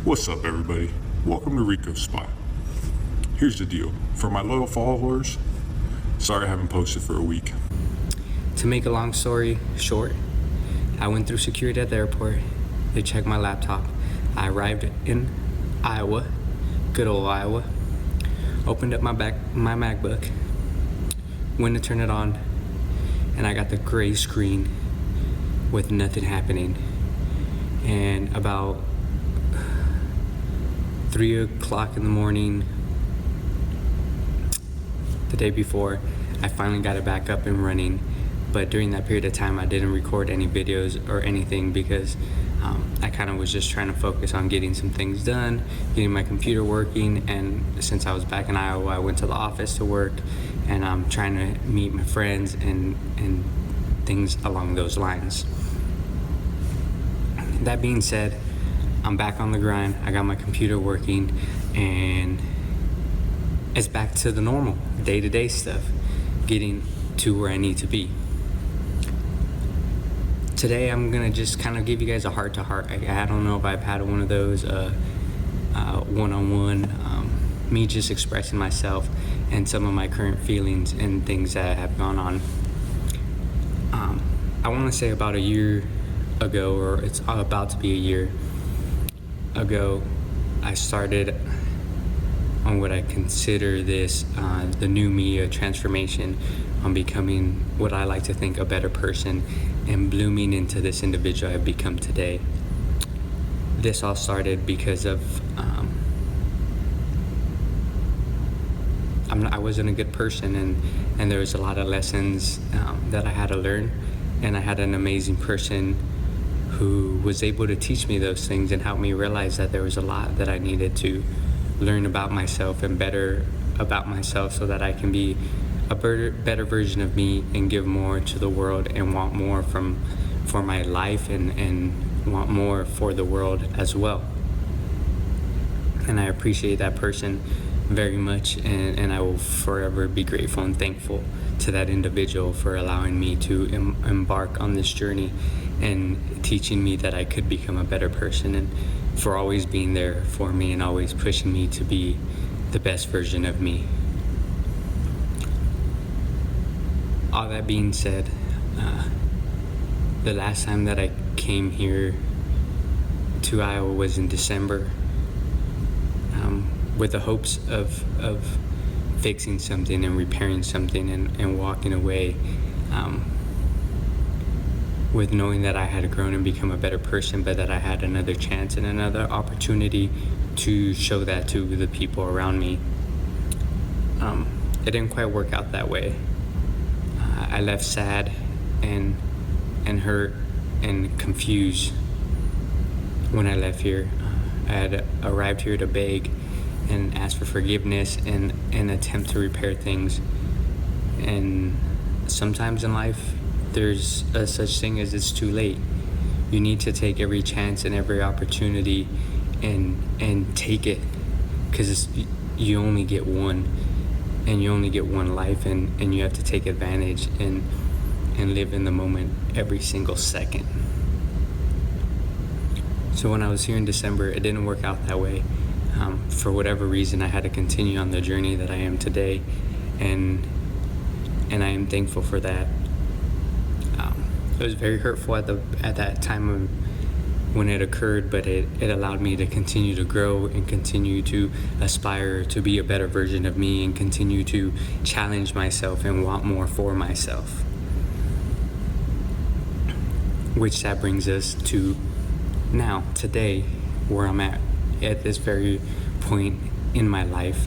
What's up, everybody? Welcome to ricosspot. Here's the deal. For my loyal followers, sorry I haven't posted for a week. To make a long story short, I went through security at the airport. They checked my laptop. I arrived in Iowa, good old Iowa. Opened up my MacBook, went to turn it on, and I got the gray screen with nothing happening. And about 3 o'clock in the morning, the day before, I finally got it back up and running. But during that period of time, I didn't record any videos or anything because I kind of was just trying to focus on getting some things done, getting my computer working. And since I was back in Iowa, I went to the office to work, and I'm trying to meet my friends and things along those lines. That being said, I'm back on the grind. I got my computer working, and it's back to the normal day-to-day stuff, getting to where I need to be. Today I'm gonna just kind of give you guys a heart-to-heart. I don't know if I've had one of those one-on-one, me just expressing myself and some of my current feelings and things that have gone on. I want to say about a year ago, or it's about to be a year ago, I started on what I consider this the new me, a transformation on becoming what I like to think a better person and blooming into this individual I've become today. This all started because of I wasn't a good person, and there was a lot of lessons that I had to learn, and I had an amazing person who was able to teach me those things and help me realize that there was a lot that I needed to learn about myself and better about myself so that I can be a better version of me and give more to the world and want more for my life and want more for the world as well. And I appreciate that person very much, and I will forever be grateful and thankful to that individual for allowing me to embark on this journey and teaching me that I could become a better person, and for always being there for me and always pushing me to be the best version of me. All that being said, the last time that I came here to Iowa was in December, with the hopes of fixing something and repairing something and walking away, with knowing that I had grown and become a better person, but that I had another chance and another opportunity to show that to the people around me. It didn't quite work out that way. I left sad and hurt and confused when I left here. I had arrived here to beg and ask for forgiveness and attempt to repair things. And sometimes in life, there's a such thing as it's too late. You need to take every chance and every opportunity and take it, because you only get one, and you only get one life, and you have to take advantage and live in the moment every single second. So when I was here in December, it didn't work out that way. For whatever reason, I had to continue on the journey that I am today, and I am thankful for that. It was very hurtful at that time when it occurred, but it allowed me to continue to grow and continue to aspire to be a better version of me and continue to challenge myself and want more for myself. Which that brings us to now, today, where I'm at this very point in my life.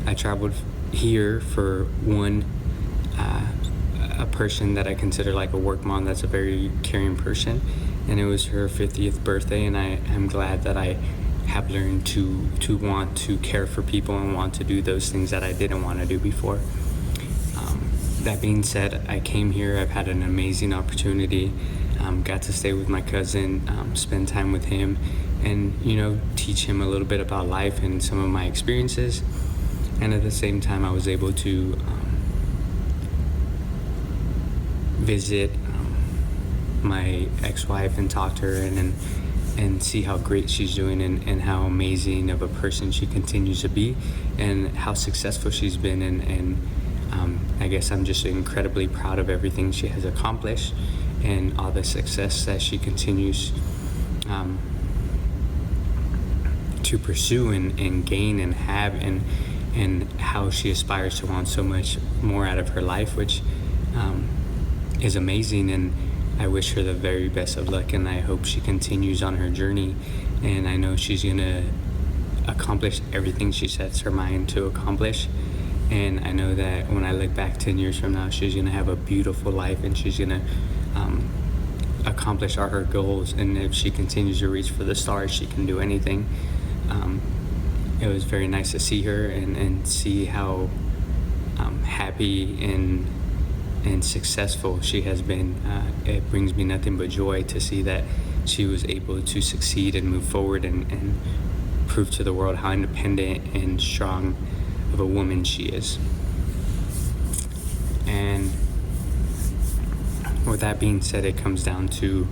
I traveled here for a person that I consider like a work mom that's a very caring person, and it was her 50th birthday, and I am glad that I have learned to want to care for people and want to do those things that I didn't want to do before. That being said, I came here. I've had an amazing opportunity. Got to stay with my cousin, spend time with him, and teach him a little bit about life and some of my experiences. And at the same time, I was able to visit my ex-wife and talk to her, and and see how great she's doing, and how amazing of a person she continues to be, and how successful she's been. And I guess I'm just incredibly proud of everything she has accomplished and all the success that she continues to pursue and gain and have, and how she aspires to want so much more out of her life, which is amazing. And I wish her the very best of luck, and I hope she continues on her journey. And I know she's gonna accomplish everything she sets her mind to accomplish. And I know that when I look back 10 years from now, she's gonna have a beautiful life, and she's gonna accomplish all her goals. And if she continues to reach for the stars, she can do anything. It was very nice to see her and see how happy and successful she has been. It brings me nothing but joy to see that she was able to succeed and move forward and prove to the world how independent and strong of a woman she is. And with that being said, it comes down to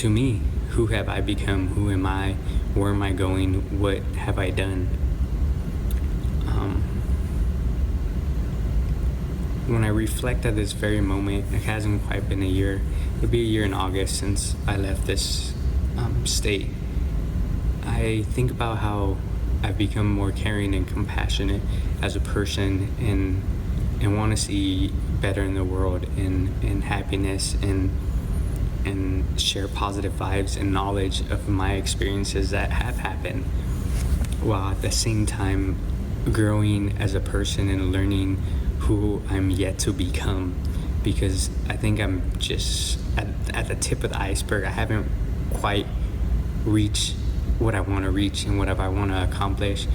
me. Who have I become? Who am I? Where am I going? What have I done? When I reflect at this very moment, it hasn't quite been a year. It'll be a year in August since I left this state. I think about how I've become more caring and compassionate as a person, and want to see better in the world, and happiness, and share positive vibes and knowledge of my experiences that have happened, while at the same time growing as a person and learning who I'm yet to become. Because I think I'm just at the tip of the iceberg. I haven't quite reached what I want to reach and what I want to accomplish,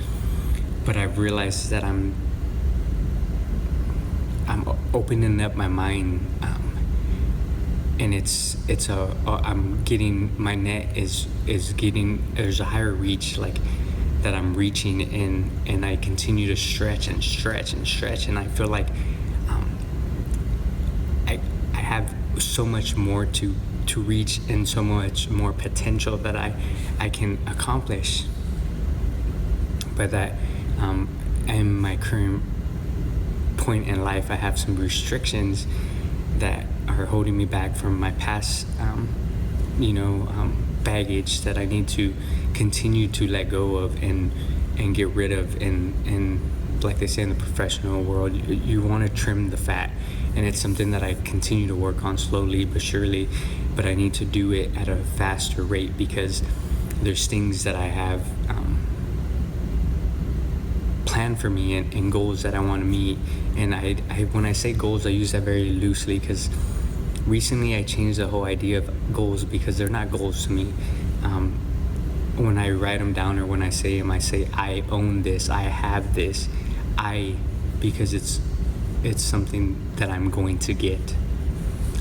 but I've realized that I'm opening up my mind, and I'm getting, my net is getting, there's a higher reach, like, that I'm reaching, and I continue to stretch and stretch and stretch, and I feel like I have so much more to reach, and so much more potential that I can accomplish. But that in my current point in life, I have some restrictions that are holding me back from my past baggage that I need to continue to let go of and get rid of. And like they say in the professional world, you want to trim the fat, and it's something that I continue to work on slowly but surely. But I need to do it at a faster rate, because there's things that I have planned for me, and goals that I want to meet. And I when I say goals, I use that very loosely, because recently I changed the whole idea of goals, because they're not goals to me. When I write them down, or when I say them, I say I own this, I have this, because it's something that I'm going to get,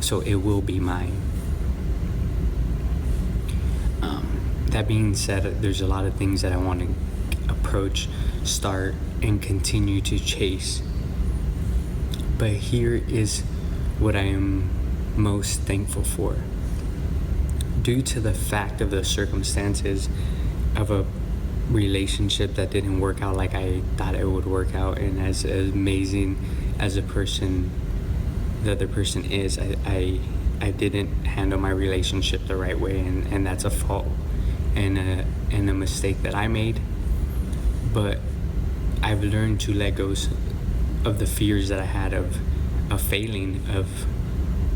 so it will be mine. That being said, there's a lot of things that I want to approach, start, and continue to chase. But here is what I am most thankful for. Due to the fact of the circumstances of a relationship that didn't work out like I thought it would work out, and as amazing as a person the other person is, I didn't handle my relationship the right way, and that's a fault and a mistake that I made. But I've learned to let go of the fears that I had of failing, of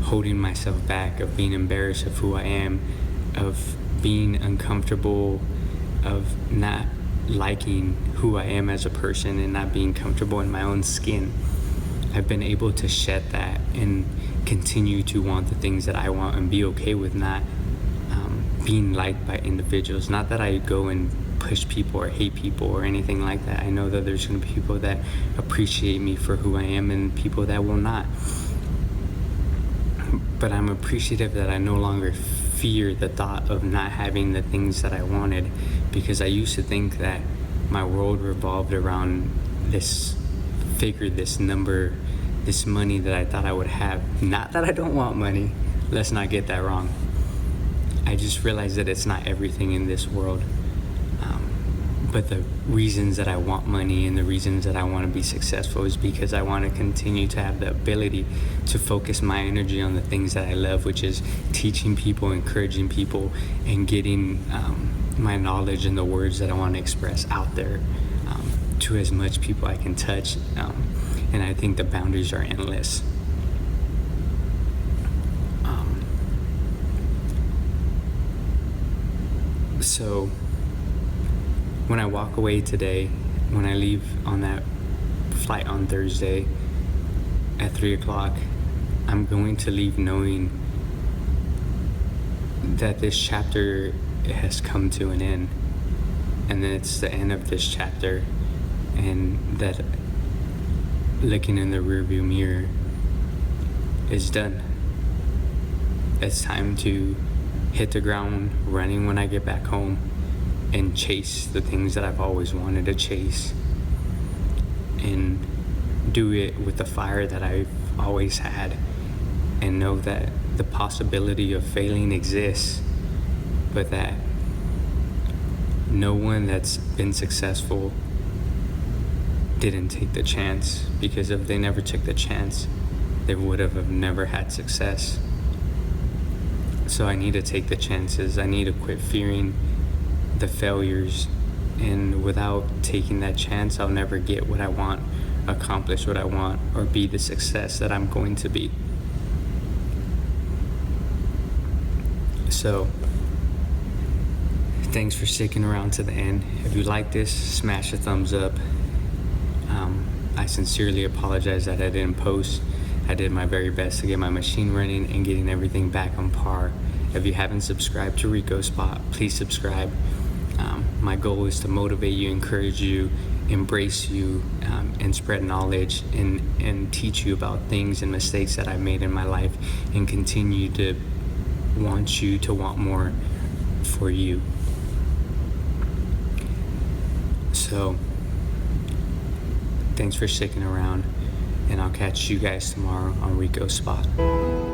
holding myself back, of being embarrassed of who I am, of being uncomfortable, of not liking who I am as a person, and not being comfortable in my own skin. I've been able to shed that and continue to want the things that I want, and be okay with not being liked by individuals. Not that I go and push people or hate people or anything like that. I know that there's going to be people that appreciate me for who I am, and people that will not. But I'm appreciative that I no longer fear the thought of not having the things that I wanted, because I used to think that my world revolved around this figure, this number, this money that I thought I would have. Not that I don't want money, let's not get that wrong. I I just realized that it's not everything in this world. But the reasons that I want money and the reasons that I want to be successful is because I want to continue to have the ability to focus my energy on the things that I love, which is teaching people, encouraging people, and getting my knowledge and the words that I want to express out there to as much people I can touch. And I think the boundaries are endless. So when I walk away today, when I leave on that flight on Thursday at 3 o'clock, I'm going to leave knowing that this chapter has come to an end, and that it's the end of this chapter, and that looking in the rearview mirror is done. It's time to hit the ground running when I get back home and chase the things that I've always wanted to chase, and do it with the fire that I've always had, and know that the possibility of failing exists, but that no one that's been successful didn't take the chance, because if they never took the chance, they would have never had success. So I need to take the chances. I need to quit fearing the failures, and without taking that chance, I'll never get what I want, accomplish what I want, or be the success that I'm going to be. So thanks for sticking around to the end. If you like this, smash a thumbs up. I sincerely apologize that I didn't post. I did my very best to get my machine running and getting everything back on par. If you haven't subscribed to ricosspot, please subscribe. My goal is to motivate you, encourage you, embrace you, and spread knowledge, and teach you about things and mistakes that I've made in my life, and continue to want you to want more for you. So thanks for sticking around, and I'll catch you guys tomorrow on ricosspot.